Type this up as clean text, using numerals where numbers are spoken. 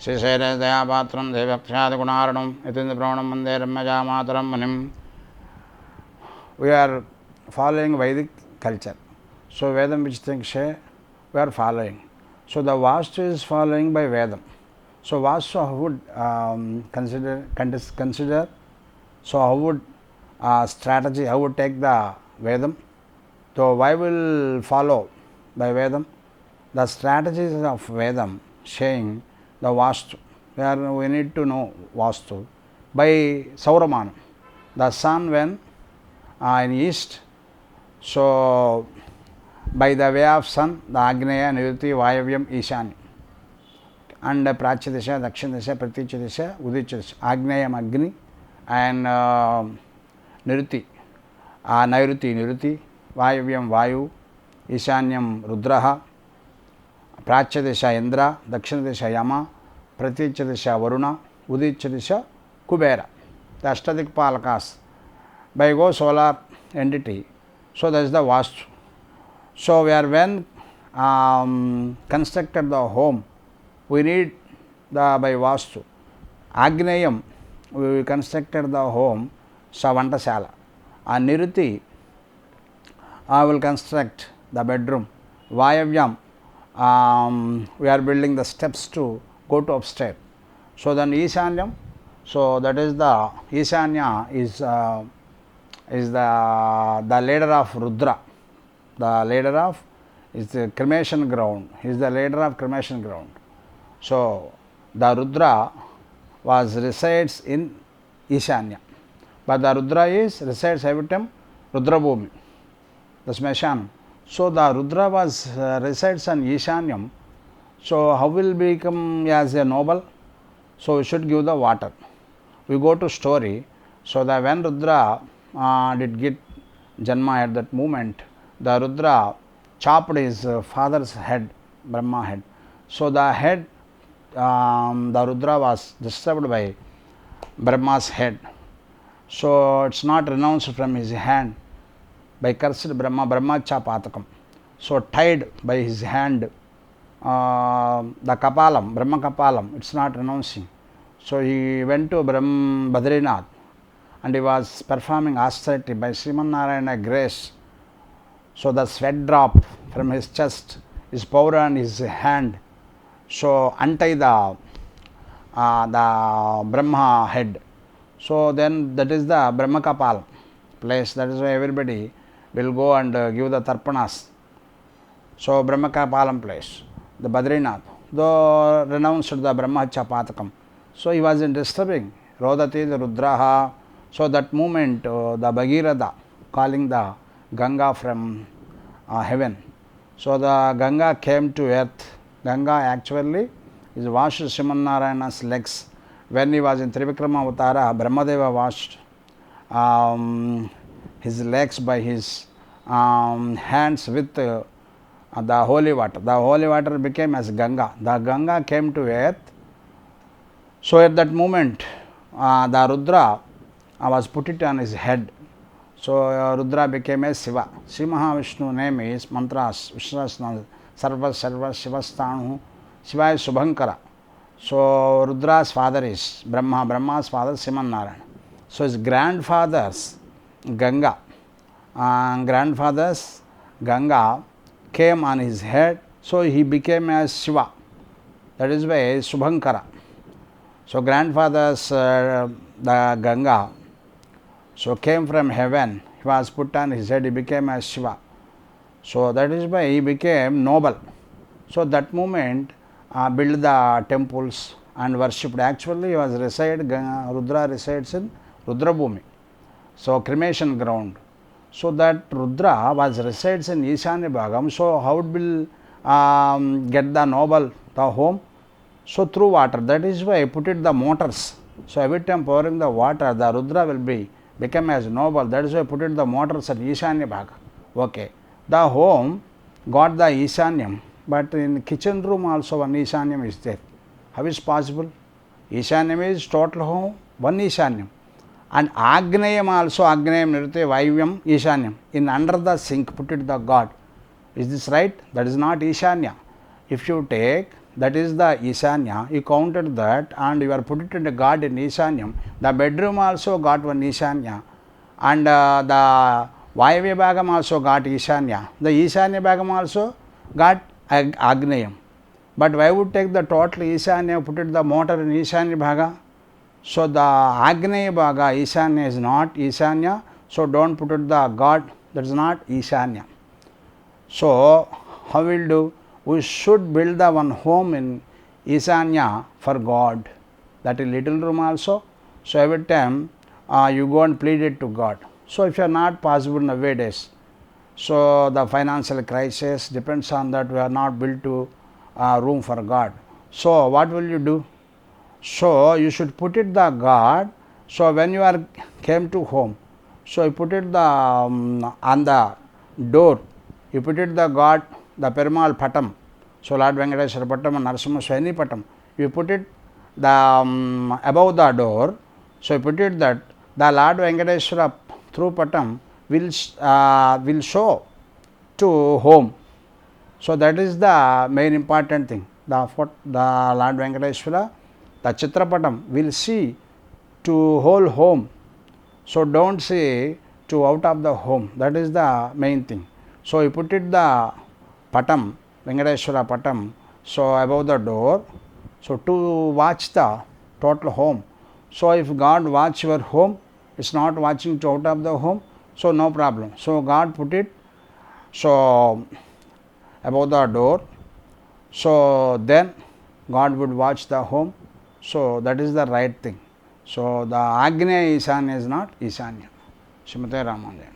श्रीशैलदयापात्रं देवक्षादिगुणार्णं यतीन्द्रप्रणं Vande रम्यजामातरं मुनिं. We are following Vedic culture. So Vedam which things say we are following. So the Vastu is following by Vedam. So Vastu how would consider? So how would strategy, how would take the Vedam? So why will follow by Vedam? The strategies of Vedam saying the Vastu, where we need to know Vastu by Sauramanam. The sun when in east, so by the way of sun, the Agneya, Niriti, Vayavyam, Ishani. And Prachya Disha, Dakshin Disha, Praticha Disha, Udicha Disha. Agneyam Agni and Niriti, Nairuti, Niriti, Vayavyam, Vayu, Ishanyam, Rudraha, Prachya Disha, Indra, Dakshin Disha, Yama, Praticha Disha, Varuna, Udicha Disha, Kubera. The Ashtadik Palakas. By go solar entity. So that is the Vastu. So we are when constructed the home, we need the by Vastu. Agneyam, we constructed the home, Savantasala. And Niruti, I will construct the bedroom. Vayavyam, we are building the steps to go to upstairs. So then Ishanyam, so that is the Ishanya is the leader of Rudra. The leader of is the cremation ground. He is the leader of cremation ground. So the Rudra resides in Ishanya, but the Rudra resides every time Rudrabhumi, the Smeshanam. So the Rudra resides on Ishanyam. So how will become as a noble? So we should give the water. We go to story. So the when Rudra did get Janma at that moment, the Rudra chopped his father's head, Brahma head. So the head, the Rudra was disturbed by Brahma's head. So it's not renounced from his hand by cursed Brahma, Brahmacha Patakam. So tied by his hand, the Kapalam, Brahma Kapalam, it's not renouncing. So he went to Badrinath and he was performing austerity by Srimanarayana grace. So the sweat dropped from his chest, is poured on his hand. So untie the Brahma head. So then that is the Brahma Kapal place. That is why everybody will go and give the tarpanas. So Brahma Kapalam place, the Badrinath, though renounced the Brahmacha Patakam. So he was in disturbing Rodati the Rudraha. So that moment the Bhagirath calling the Ganga from heaven. So the Ganga came to earth. Ganga actually is washed Srimanarayana's legs. When he was in Trivikrama Avatara, Brahmadeva washed his legs by his hands with the holy water. The holy water became as Ganga. The Ganga came to earth. So at that moment, the Rudra was put it on his head. So Rudra became a Shiva. Sri Mahavishnu name is mantras, Vishnu Sarva Sarva Shivastanu, Shiva is Subhankara. So Rudra's father is Brahma, Brahma's father Srimanarayana. So his grandfather's Ganga, Ganga came on his head. So he became as Shiva. That is why Subhankara. So grandfather's the Ganga, so came from heaven, he was put on his head, he became as Shiva. So that is why he became noble. So that moment built the temples and worshipped. Actually he was Rudra resides in Rudrabhumi, so cremation ground. So that Rudra resides in Ishanya Bhagam. So how it will get the noble, the home? So through water. That is why I put it the motors. So every time pouring the water, the Rudra will become as noble. That is why I put it the motors at Ishanya Bhaga. Okay. The home got the Ishanyam, but in kitchen room also one Ishanyam is there. How is possible? Ishanyam is total home, one Ishanyam. And Agneyam also, Agneyam Nirte Vaivayam Ishanyam. In under the sink put it the God. Is this right? That is not Ishanya. If you take that is the Ishanya. You counted that and you are put it in the God in Ishanyam. The bedroom also got one Ishanya, and the Vayavya Bhagam also got Ishanya. The Ishanya Bhagam also got Agnayam. But why would take the total Ishanya, put it the motor in Ishanya Bhaga? So the Agneya Bhaga, Ishanya is not Ishanya. So don't put it the God, that is not Ishanya. So how will do? We should build the one home in Ishanya for God. That is little room also. So every time you go and plead it to God. So if you are not possible nowadays, so the financial crisis depends on that we are not built to room for God. So what will you do? So you should put it the God. So when you are came to home, so you put it the on the door, you put it the God, the Perumal Patam. So Lord Venkateswara Patam and Narasimha Swami Patam. You put it the above the door. So you put it that the Lord Venkateswara through Patam will show to home. So that is the main important thing. The Lord Venkateswara, the Chitrapatam will see to whole home. So don't say to out of the home. That is the main thing. So you put it the Patam, Venkateswara Patam, so above the door. So to watch the total home. So if God watch your home, it's not watching to out of the home, so no problem. So God put it so above the door. So then God would watch the home. So that is the right thing. So the Agneya Ishanya is not Ishanya. Srimate Ramanujan.